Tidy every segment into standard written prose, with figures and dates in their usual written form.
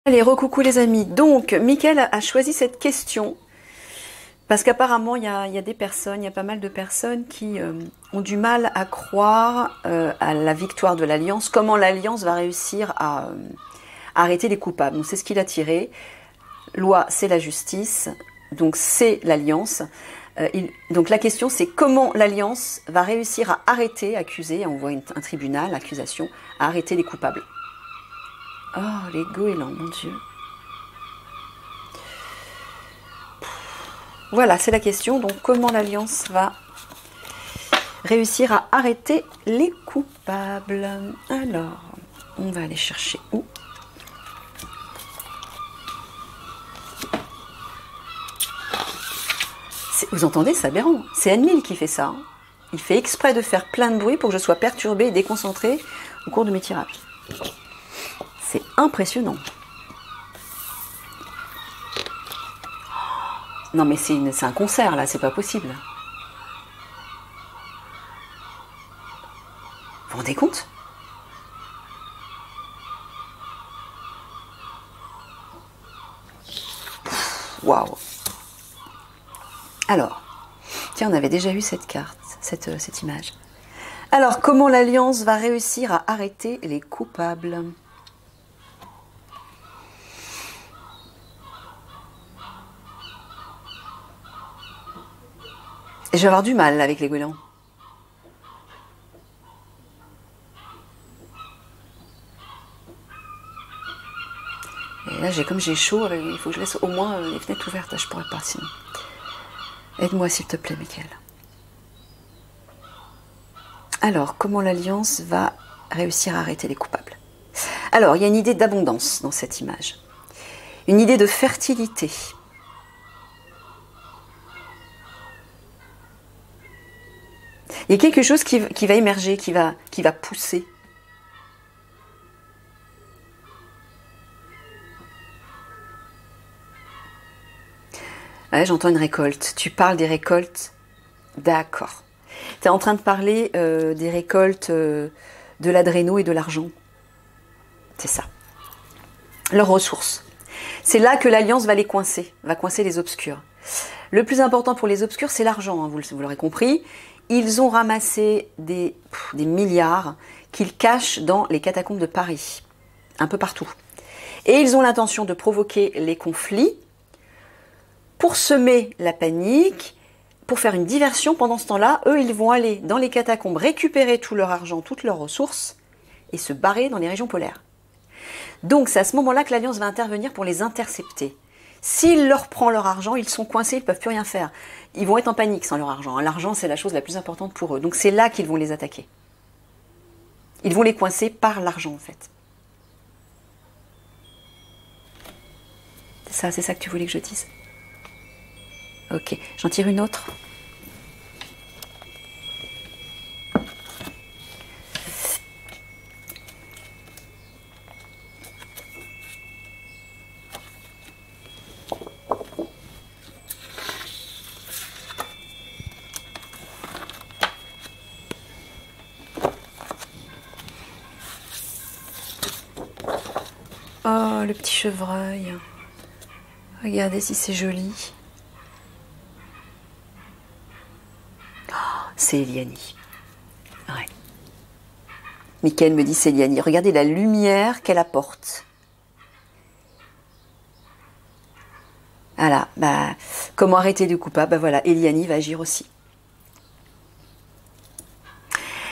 Allez, recoucou les amis. Donc, Mickaël a choisi cette question parce qu'apparemment, il y a des personnes, il y a pas mal de personnes qui ont du mal à croire à la victoire de l'Alliance. Comment l'Alliance va réussir à arrêter les coupables. Donc, c'est ce qu'il a tiré. Loi, c'est la justice. Donc, c'est l'Alliance. Donc, la question, c'est comment l'Alliance va réussir à arrêter, accuser, on voit un tribunal, accusation, à arrêter les coupables. Oh, les goélands, mon Dieu. Voilà, c'est la question. Donc, comment l'Alliance va réussir à arrêter les coupables? Alors, on va aller chercher où? Vous entendez, c'est aberrant. C'est Enlil qui fait ça. Hein. Il fait exprès de faire plein de bruit pour que je sois perturbée et déconcentrée au cours de mes tirages. C'est impressionnant. Non mais c'est un concert là, c'est pas possible. Vous vous rendez compte? Waouh. Alors, tiens, on avait déjà eu cette carte, cette image. Alors, comment l'Alliance va réussir à arrêter les coupables? Et je vais avoir du mal avec les goélands. Et là, comme j'ai chaud, il faut que je laisse au moins les fenêtres ouvertes. Je pourrais pas sinon. Aide-moi s'il te plaît, Mickaël. Alors, comment l'Alliance va réussir à arrêter les coupables? Alors, il y a une idée d'abondance dans cette image. Une idée de fertilité. Il y a quelque chose qui va émerger, qui va pousser. Ouais, j'entends une récolte. Tu parles des récoltes? D'accord. Tu es en train de parler des récoltes de l'adréno et de l'argent. C'est ça. Leurs ressources. C'est là que l'Alliance va les coincer, va coincer les obscurs. Le plus important pour les obscurs, c'est l'argent, hein, vous l'aurez compris. Ils ont ramassé des milliards qu'ils cachent dans les catacombes de Paris, un peu partout. Et ils ont l'intention de provoquer les conflits pour semer la panique, pour faire une diversion. Pendant ce temps-là, eux, ils vont aller dans les catacombes récupérer tout leur argent, toutes leurs ressources et se barrer dans les régions polaires. Donc, c'est à ce moment-là que l'Alliance va intervenir pour les intercepter. S'il leur prend leur argent, ils sont coincés, ils ne peuvent plus rien faire. Ils vont être en panique sans leur argent. L'argent, c'est la chose la plus importante pour eux. Donc c'est là qu'ils vont les attaquer. Ils vont les coincer par l'argent, en fait. C'est ça que tu voulais que je dise? Ok, j'en tire une autre. Oh, le petit chevreuil. Regardez si c'est joli. Oh, c'est Eliani. Ouais. Mickaël me dit c'est Eliani. Regardez la lumière qu'elle apporte. Voilà. Bah, comment arrêter les coupables? Bah voilà, Eliani va agir aussi.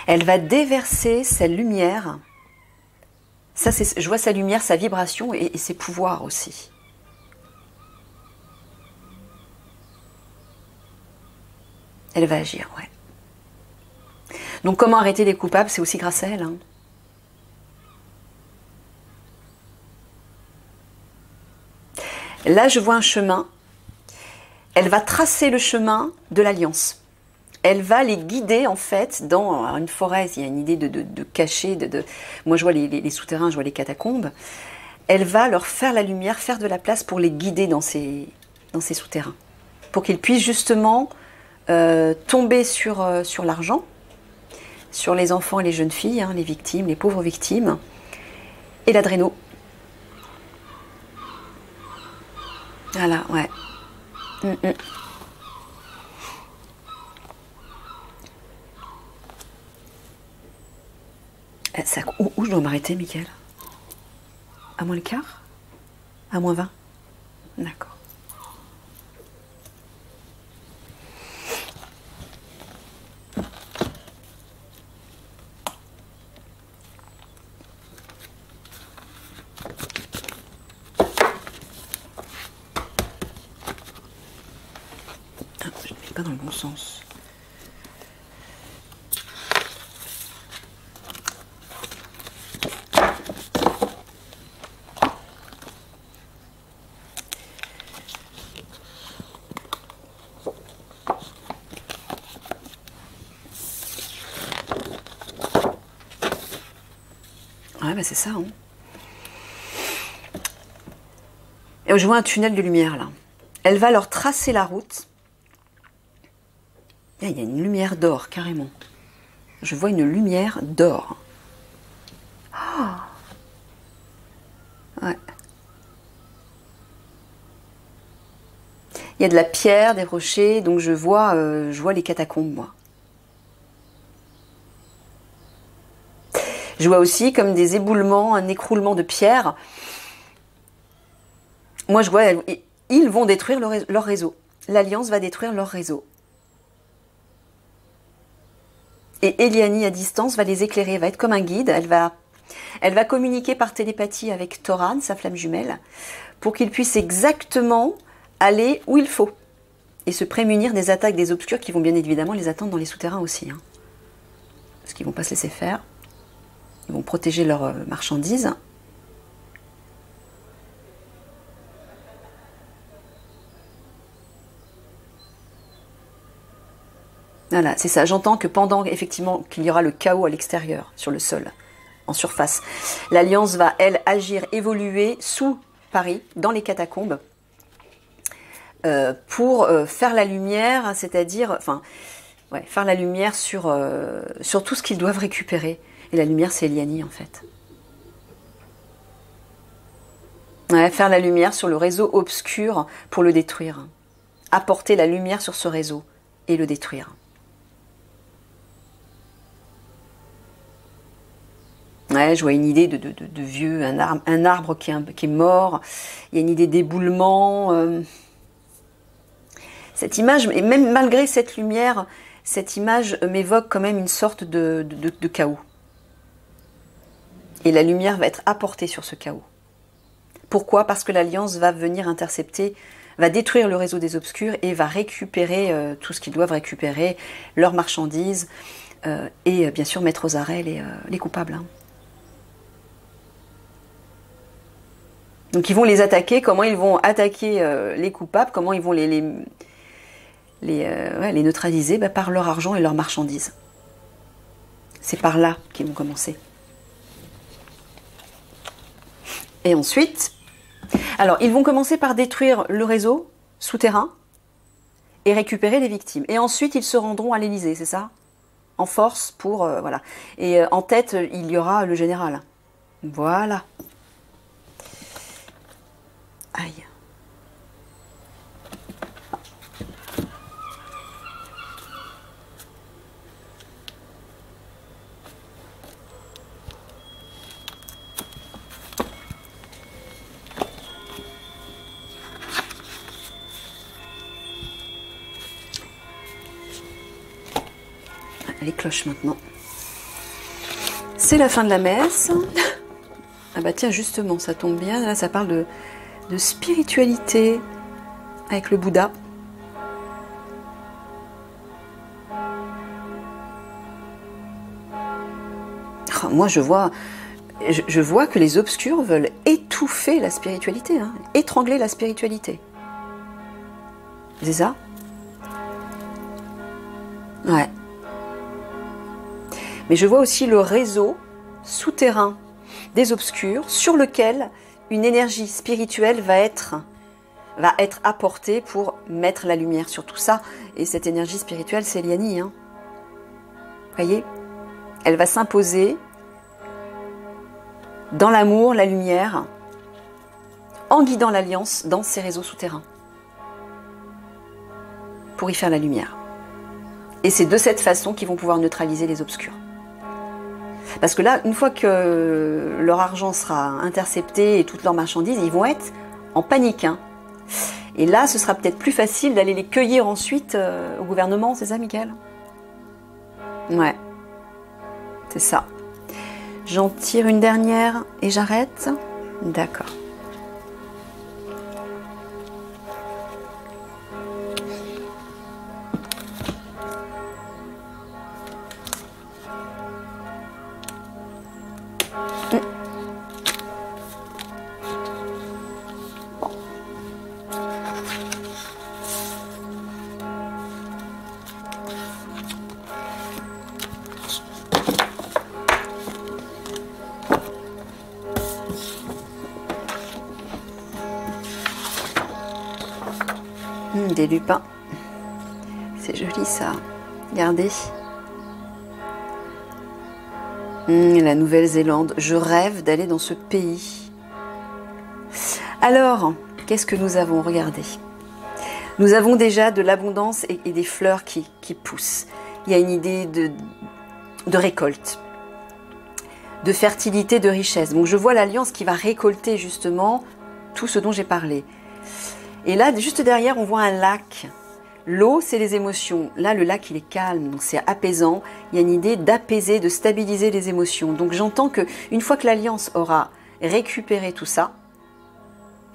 Elle va déverser sa lumière. Ça, je vois sa lumière, sa vibration et ses pouvoirs aussi. Elle va agir, ouais. Donc, comment arrêter les coupables? C'est aussi grâce à elle. Hein. Là, je vois un chemin. Elle va tracer le chemin de l'Alliance. Elle va les guider, en fait, dans une forêt. Il y a une idée de cacher. Moi, je vois les souterrains, je vois les catacombes. Elle va leur faire la lumière, faire de la place pour les guider dans ces souterrains. Pour qu'ils puissent justement tomber sur l'argent, sur les enfants et les jeunes filles, hein, les victimes, les pauvres victimes, et l'adréno. Voilà, ouais. Mm, mm. Ça, où je dois m'arrêter, Mickaël? À moins le quart? À moins 20? D'accord. Ah, je ne vais pas dans le bon sens. Ouais, bah c'est ça. Hein. Et je vois un tunnel de lumière là. Elle va leur tracer la route. Il y a une lumière d'or, carrément. Je vois une lumière d'or. Oh. Ouais. Il y a de la pierre, des rochers, donc je vois les catacombes, moi. Je vois aussi comme des éboulements, un écroulement de pierre. Moi, je vois, ils vont détruire leur réseau. L'Alliance va détruire leur réseau. Et Eliani, à distance, va les éclairer, va être comme un guide. Elle va communiquer par télépathie avec Thoran, sa flamme jumelle, pour qu'il puisse exactement aller où il faut. Et se prémunir des attaques des obscurs qui vont bien évidemment les attendre dans les souterrains aussi. Hein. Parce qu'ils ne vont pas se laisser faire. Ils vont protéger leurs marchandises. Voilà, c'est ça. J'entends que pendant effectivement qu'il y aura le chaos à l'extérieur, sur le sol, en surface, l'Alliance va, elle, agir, évoluer sous Paris, dans les catacombes, pour faire la lumière, c'est-à-dire, enfin, ouais, faire la lumière sur tout ce qu'ils doivent récupérer. Et la lumière, c'est Eliani, en fait. Ouais, faire la lumière sur le réseau obscur pour le détruire. Apporter la lumière sur ce réseau et le détruire. Ouais, je vois une idée de vieux, un arbre qui est mort. Il y a une idée d'éboulement. Cette image, et même malgré cette lumière, cette image m'évoque quand même une sorte de chaos. Et la lumière va être apportée sur ce chaos. Pourquoi? Parce que l'Alliance va venir intercepter, va détruire le réseau des obscurs et va récupérer tout ce qu'ils doivent récupérer, leurs marchandises, et bien sûr mettre aux arrêts les coupables. Hein. Donc ils vont les attaquer, comment ils vont attaquer les coupables, comment ils vont les neutraliser par leur argent et leurs marchandises. C'est par là qu'ils vont commencer. Et ensuite, alors ils vont commencer par détruire le réseau souterrain et récupérer les victimes. Et ensuite ils se rendront à l'Élysée, c'est ça? En force pour... voilà. Et en tête, il y aura le général. Voilà. Aïe. Les cloches maintenant. C'est la fin de la messe. Ah bah tiens, justement, ça tombe bien. Là, ça parle de spiritualité avec le Bouddha. Oh, moi, je vois que les obscurs veulent étouffer la spiritualité, hein, étrangler la spiritualité. C'est ça? Ouais. Mais je vois aussi le réseau souterrain des obscurs sur lequel une énergie spirituelle va être apportée pour mettre la lumière sur tout ça. Et cette énergie spirituelle, c'est Eliani. Hein. Voyez? Elle va s'imposer dans l'amour, la lumière, en guidant l'Alliance dans ses réseaux souterrains pour y faire la lumière. Et c'est de cette façon qu'ils vont pouvoir neutraliser les obscurs. Parce que là, une fois que leur argent sera intercepté et toutes leurs marchandises, ils vont être en panique. Hein. Et là, ce sera peut-être plus facile d'aller les cueillir ensuite au gouvernement, c'est ça, Michael? Ouais, c'est ça. J'en tire une dernière et j'arrête. D'accord. Des lupins. C'est joli ça. Regardez. La Nouvelle-Zélande. Je rêve d'aller dans ce pays. Alors, qu'est-ce que nous avons? Regardez. Nous avons déjà de l'abondance et des fleurs qui poussent. Il y a une idée de récolte, de fertilité, de richesse. Donc je vois l'Alliance qui va récolter justement tout ce dont j'ai parlé. Et là, juste derrière, on voit un lac. L'eau, c'est les émotions. Là, le lac, il est calme, donc c'est apaisant. Il y a une idée d'apaiser, de stabiliser les émotions. Donc j'entends qu'une fois que l'Alliance aura récupéré tout ça,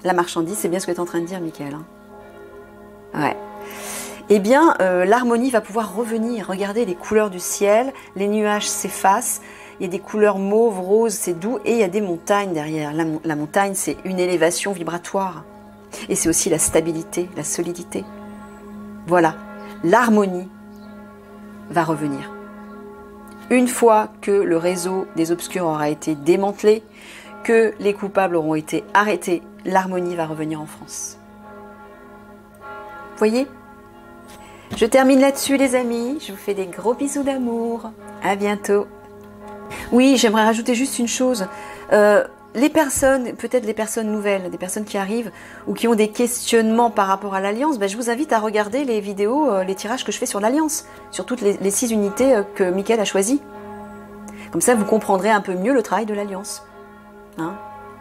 la marchandise, c'est bien ce que tu es en train de dire, Michael. Hein. Ouais. Eh bien, l'harmonie va pouvoir revenir. Regardez les couleurs du ciel, les nuages s'effacent. Il y a des couleurs mauve, rose, c'est doux. Et il y a des montagnes derrière. La montagne, c'est une élévation vibratoire. Et c'est aussi la stabilité, la solidité. Voilà, l'harmonie va revenir. Une fois que le réseau des obscurs aura été démantelé, que les coupables auront été arrêtés, l'harmonie va revenir en France. Voyez? Je termine là-dessus les amis, je vous fais des gros bisous d'amour. À bientôt. Oui, j'aimerais rajouter juste une chose. Les personnes, peut-être les personnes nouvelles, des personnes qui arrivent ou qui ont des questionnements par rapport à l'Alliance, je vous invite à regarder les vidéos, les tirages que je fais sur l'Alliance, sur toutes les 6 unités que Michael a choisies. Comme ça, vous comprendrez un peu mieux le travail de l'Alliance. Hein,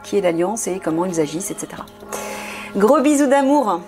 qui est l'Alliance et comment ils agissent, etc. Gros bisous d'amour.